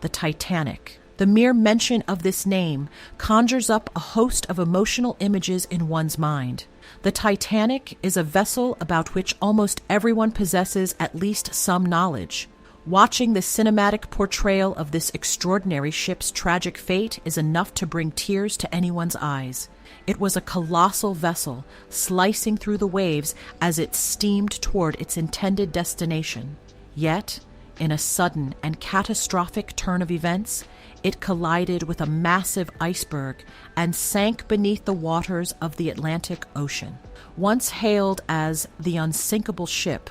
the Titanic. The mere mention of this name conjures up a host of emotional images in one's mind. The Titanic is a vessel about which almost everyone possesses at least some knowledge. Watching the cinematic portrayal of this extraordinary ship's tragic fate is enough to bring tears to anyone's eyes. It was a colossal vessel, slicing through the waves as it steamed toward its intended destination. Yet, in a sudden and catastrophic turn of events, it collided with a massive iceberg and sank beneath the waters of the Atlantic Ocean. Once hailed as the unsinkable ship,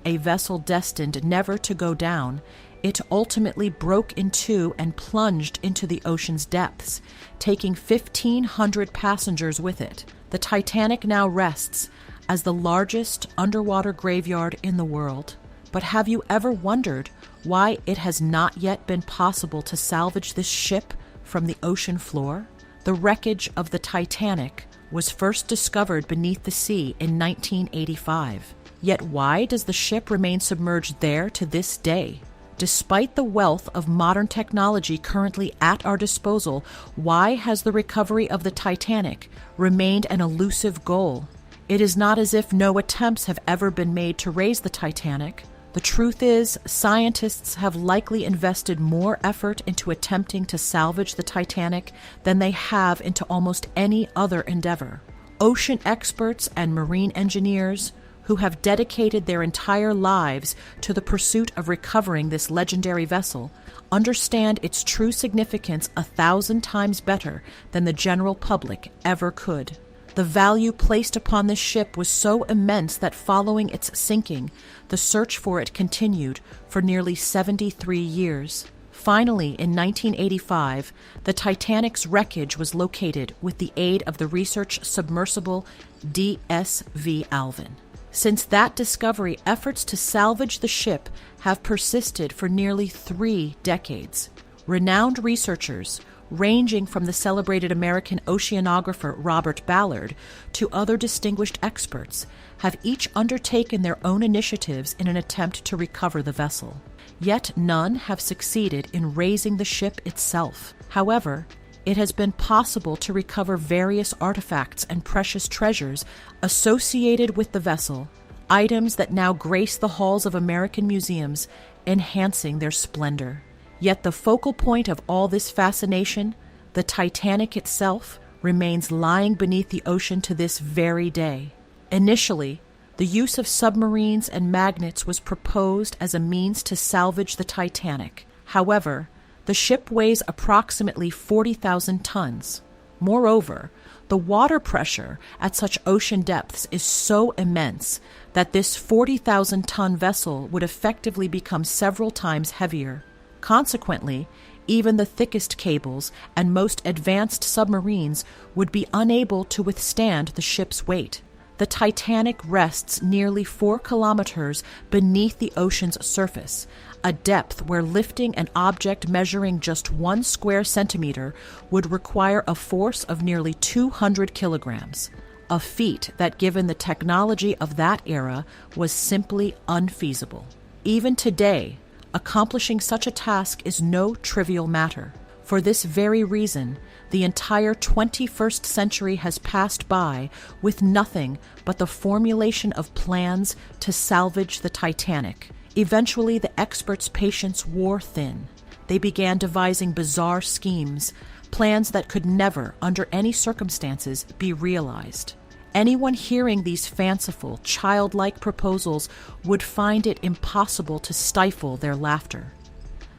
a vessel destined never to go down, it ultimately broke in two and plunged into the ocean's depths, taking 1,500 passengers with it. The Titanic now rests as the largest underwater graveyard in the world. But have you ever wondered why it has not yet been possible to salvage this ship from the ocean floor? The wreckage of the Titanic was first discovered beneath the sea in 1985. Yet why does the ship remain submerged there to this day? Despite the wealth of modern technology currently at our disposal, why has the recovery of the Titanic remained an elusive goal? It is not as if no attempts have ever been made to raise the Titanic. The truth is, scientists have likely invested more effort into attempting to salvage the Titanic than they have into almost any other endeavor. Ocean experts and marine engineers, who have dedicated their entire lives to the pursuit of recovering this legendary vessel, understand its true significance 1,000 times better than the general public ever could. The value placed upon this ship was so immense that following its sinking, the search for it continued for nearly 73 years. Finally, in 1985, the Titanic's wreckage was located with the aid of the research submersible DSV Alvin. Since that discovery, efforts to salvage the ship have persisted for nearly 3 decades. Renowned researchers, ranging from the celebrated American oceanographer Robert Ballard to other distinguished experts, have each undertaken their own initiatives in an attempt to recover the vessel. Yet none have succeeded in raising the ship itself. However, it has been possible to recover various artifacts and precious treasures associated with the vessel, items that now grace the halls of American museums, enhancing their splendor. Yet the focal point of all this fascination, the Titanic itself, remains lying beneath the ocean to this very day. Initially, the use of submarines and magnets was proposed as a means to salvage the Titanic. However, the ship weighs approximately 40,000 tons. Moreover, the water pressure at such ocean depths is so immense that this 40,000-ton vessel would effectively become several times heavier. Consequently, even the thickest cables and most advanced submarines would be unable to withstand the ship's weight. The Titanic rests nearly 4 kilometers beneath the ocean's surface, a depth where lifting an object measuring just 1 square centimeter would require a force of nearly 200 kilograms, a feat that, given the technology of that era, was simply unfeasible. Even today, accomplishing such a task is no trivial matter. For this very reason, the entire 21st century has passed by with nothing but the formulation of plans to salvage the Titanic. Eventually, the experts' patience wore thin. They began devising bizarre schemes, plans that could never, under any circumstances, be realized. Anyone hearing these fanciful, childlike proposals would find it impossible to stifle their laughter.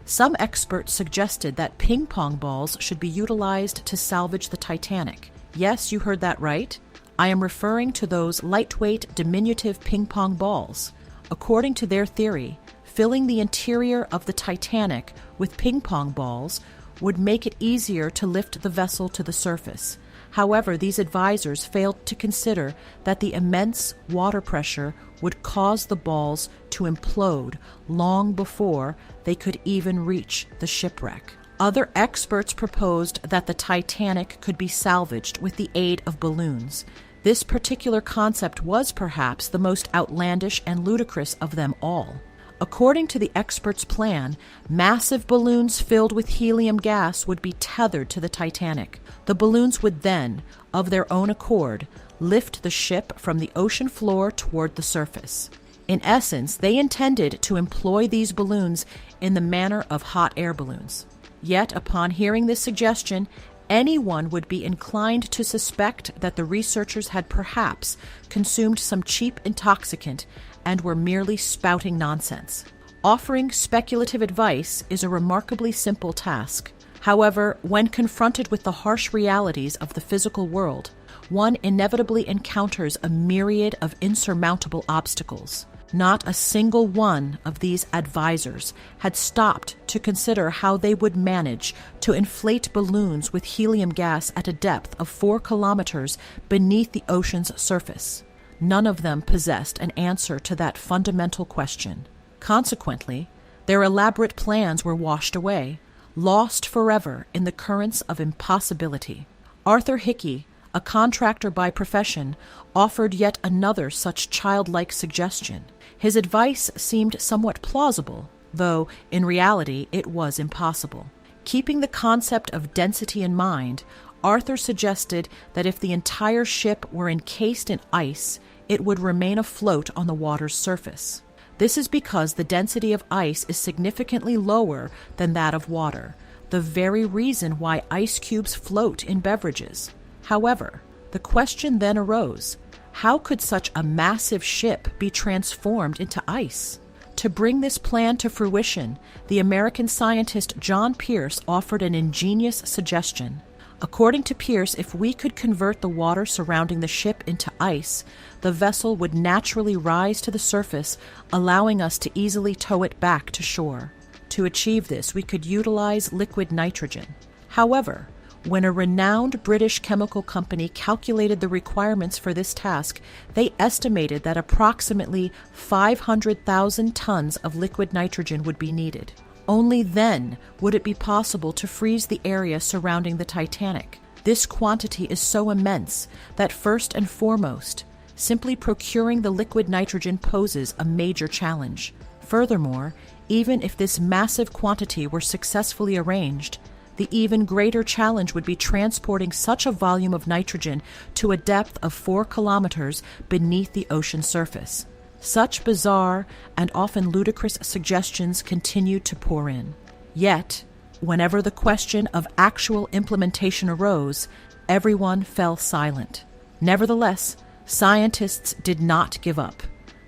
Some experts suggested that ping-pong balls should be utilized to salvage the Titanic. Yes, you heard that right. I am referring to those lightweight, diminutive ping-pong balls. According to their theory, filling the interior of the Titanic with ping-pong balls would make it easier to lift the vessel to the surface. However, these advisors failed to consider that the immense water pressure would cause the balls to implode long before they could even reach the shipwreck. Other experts proposed that the Titanic could be salvaged with the aid of balloons. This particular concept was perhaps the most outlandish and ludicrous of them all. According to the experts' plan, massive balloons filled with helium gas would be tethered to the Titanic. The balloons would then, of their own accord, lift the ship from the ocean floor toward the surface. In essence, they intended to employ these balloons in the manner of hot air balloons. Yet, upon hearing this suggestion, anyone would be inclined to suspect that the researchers had perhaps consumed some cheap intoxicant and were merely spouting nonsense. Offering speculative advice is a remarkably simple task. However, when confronted with the harsh realities of the physical world, one inevitably encounters a myriad of insurmountable obstacles. Not a single one of these advisors had stopped to consider how they would manage to inflate balloons with helium gas at a depth of 4 kilometers beneath the ocean's surface. None of them possessed an answer to that fundamental question. Consequently, their elaborate plans were washed away, lost forever in the currents of impossibility. Arthur Hickey, a contractor by profession, offered yet another such childlike suggestion. His advice seemed somewhat plausible, though in reality it was impossible. Keeping the concept of density in mind, Arthur suggested that if the entire ship were encased in ice, it would remain afloat on the water's surface. This is because the density of ice is significantly lower than that of water, the very reason why ice cubes float in beverages. However, the question then arose, how could such a massive ship be transformed into ice? To bring this plan to fruition, the American scientist John Pierce offered an ingenious suggestion. According to Pierce, if we could convert the water surrounding the ship into ice, the vessel would naturally rise to the surface, allowing us to easily tow it back to shore. To achieve this, we could utilize liquid nitrogen. However, when a renowned British chemical company calculated the requirements for this task, they estimated that approximately 500,000 tons of liquid nitrogen would be needed. Only then would it be possible to freeze the area surrounding the Titanic. This quantity is so immense that first and foremost, simply procuring the liquid nitrogen poses a major challenge. Furthermore, even if this massive quantity were successfully arranged, the even greater challenge would be transporting such a volume of nitrogen to a depth of 4 kilometers beneath the ocean surface. Such bizarre and often ludicrous suggestions continued to pour in. Yet, whenever the question of actual implementation arose, everyone fell silent. Nevertheless, scientists did not give up.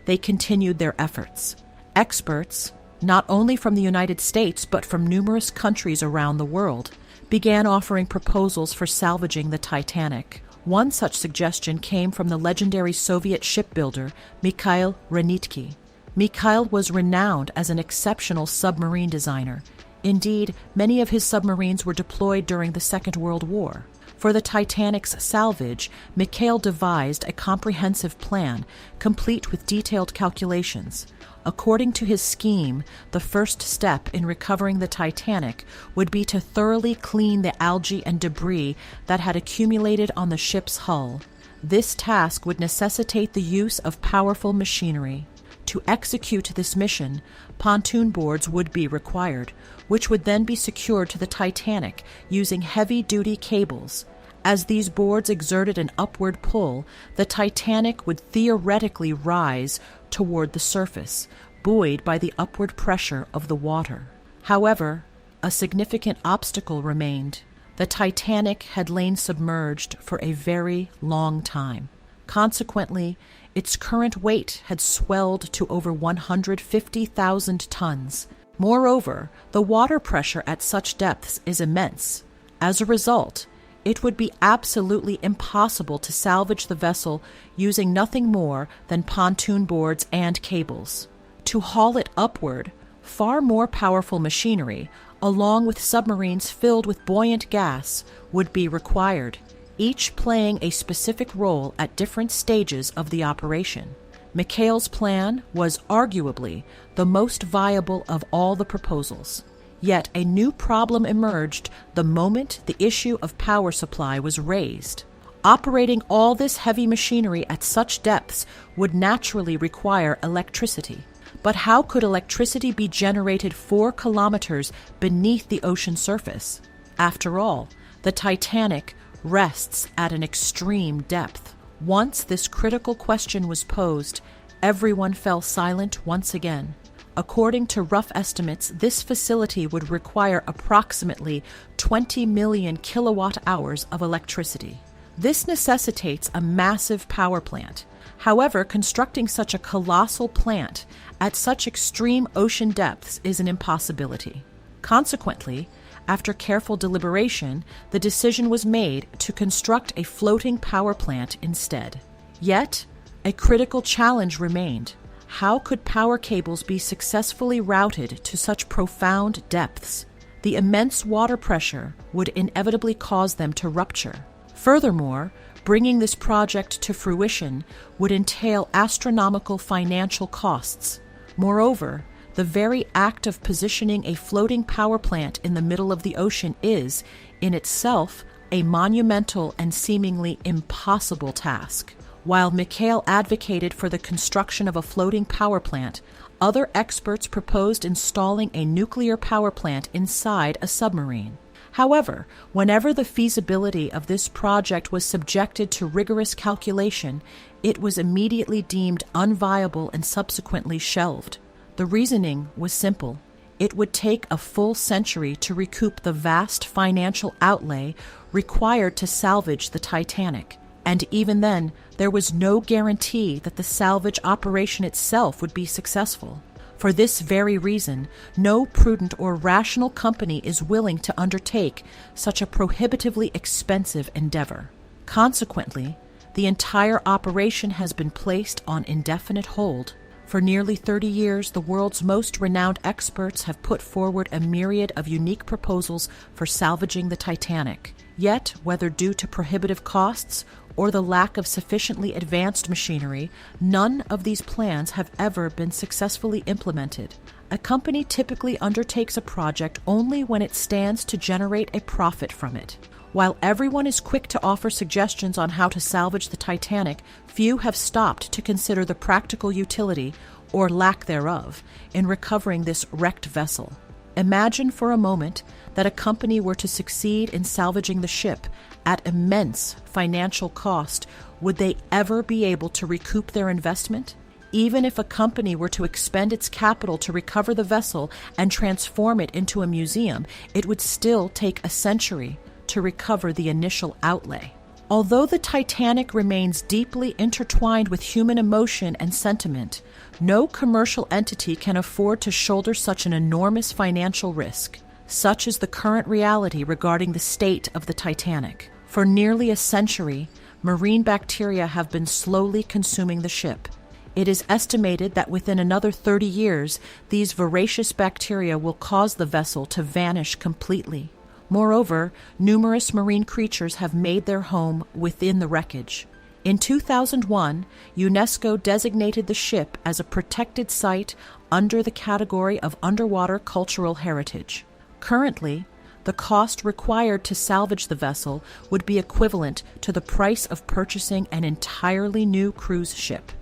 They continued their efforts. Experts, not only from the United States but from numerous countries around the world, began offering proposals for salvaging the Titanic. One such suggestion came from the legendary Soviet shipbuilder Mikhail Ranitki. Mikhail was renowned as an exceptional submarine designer. Indeed, many of his submarines were deployed during the Second World War. For the Titanic's salvage, Mikhail devised a comprehensive plan, complete with detailed calculations. According to his scheme, the first step in recovering the Titanic would be to thoroughly clean the algae and debris that had accumulated on the ship's hull. This task would necessitate the use of powerful machinery. To execute this mission, pontoon boards would be required, which would then be secured to the Titanic using heavy-duty cables. As these boards exerted an upward pull, the Titanic would theoretically rise toward the surface, buoyed by the upward pressure of the water. However, a significant obstacle remained. The Titanic had lain submerged for a very long time. Consequently, its current weight had swelled to over 150,000 tons. Moreover, the water pressure at such depths is immense. As a result, it would be absolutely impossible to salvage the vessel using nothing more than pontoon boards and cables. To haul it upward, far more powerful machinery, along with submarines filled with buoyant gas, would be required, each playing a specific role at different stages of the operation. Mikhail's plan was arguably the most viable of all the proposals. Yet a new problem emerged the moment the issue of power supply was raised. Operating all this heavy machinery at such depths would naturally require electricity. But how could electricity be generated 4 kilometers beneath the ocean surface? After all, the Titanic rests at an extreme depth. Once this critical question was posed, everyone fell silent once again. According to rough estimates, this facility would require approximately 20 million kilowatt hours of electricity. This necessitates a massive power plant. However, constructing such a colossal plant at such extreme ocean depths is an impossibility. Consequently, after careful deliberation, the decision was made to construct a floating power plant instead. Yet, a critical challenge remained. How could power cables be successfully routed to such profound depths? The immense water pressure would inevitably cause them to rupture. Furthermore, bringing this project to fruition would entail astronomical financial costs. Moreover, the very act of positioning a floating power plant in the middle of the ocean is, in itself, a monumental and seemingly impossible task. While Mikhail advocated for the construction of a floating power plant, other experts proposed installing a nuclear power plant inside a submarine. However, whenever the feasibility of this project was subjected to rigorous calculation, it was immediately deemed unviable and subsequently shelved. The reasoning was simple. It would take a full century to recoup the vast financial outlay required to salvage the Titanic. And even then, there was no guarantee that the salvage operation itself would be successful. For this very reason, no prudent or rational company is willing to undertake such a prohibitively expensive endeavor. Consequently, the entire operation has been placed on indefinite hold. For nearly 30 years, the world's most renowned experts have put forward a myriad of unique proposals for salvaging the Titanic. Yet, whether due to prohibitive costs or the lack of sufficiently advanced machinery, none of these plans have ever been successfully implemented. A company typically undertakes a project only when it stands to generate a profit from it. While everyone is quick to offer suggestions on how to salvage the Titanic, few have stopped to consider the practical utility, or lack thereof, in recovering this wrecked vessel. Imagine for a moment that a company were to succeed in salvaging the ship at immense financial cost. Would they ever be able to recoup their investment? Even if a company were to expend its capital to recover the vessel and transform it into a museum, it would still take a century to recover the initial outlay. Although the Titanic remains deeply intertwined with human emotion and sentiment, no commercial entity can afford to shoulder such an enormous financial risk. Such is the current reality regarding the state of the Titanic. For nearly a century, marine bacteria have been slowly consuming the ship. It is estimated that within another 30 years, these voracious bacteria will cause the vessel to vanish completely. Moreover, numerous marine creatures have made their home within the wreckage. In 2001, UNESCO designated the ship as a protected site under the category of underwater cultural heritage. Currently, the cost required to salvage the vessel would be equivalent to the price of purchasing an entirely new cruise ship.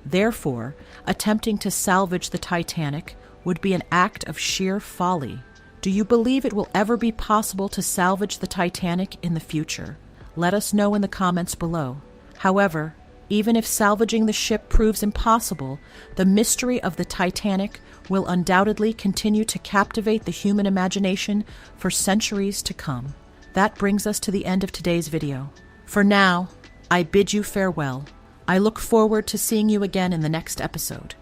Therefore, attempting to salvage the Titanic would be an act of sheer folly. Do you believe it will ever be possible to salvage the Titanic in the future? Let us know in the comments below. However, even if salvaging the ship proves impossible, the mystery of the Titanic will undoubtedly continue to captivate the human imagination for centuries to come. That brings us to the end of today's video. For now, I bid you farewell. I look forward to seeing you again in the next episode.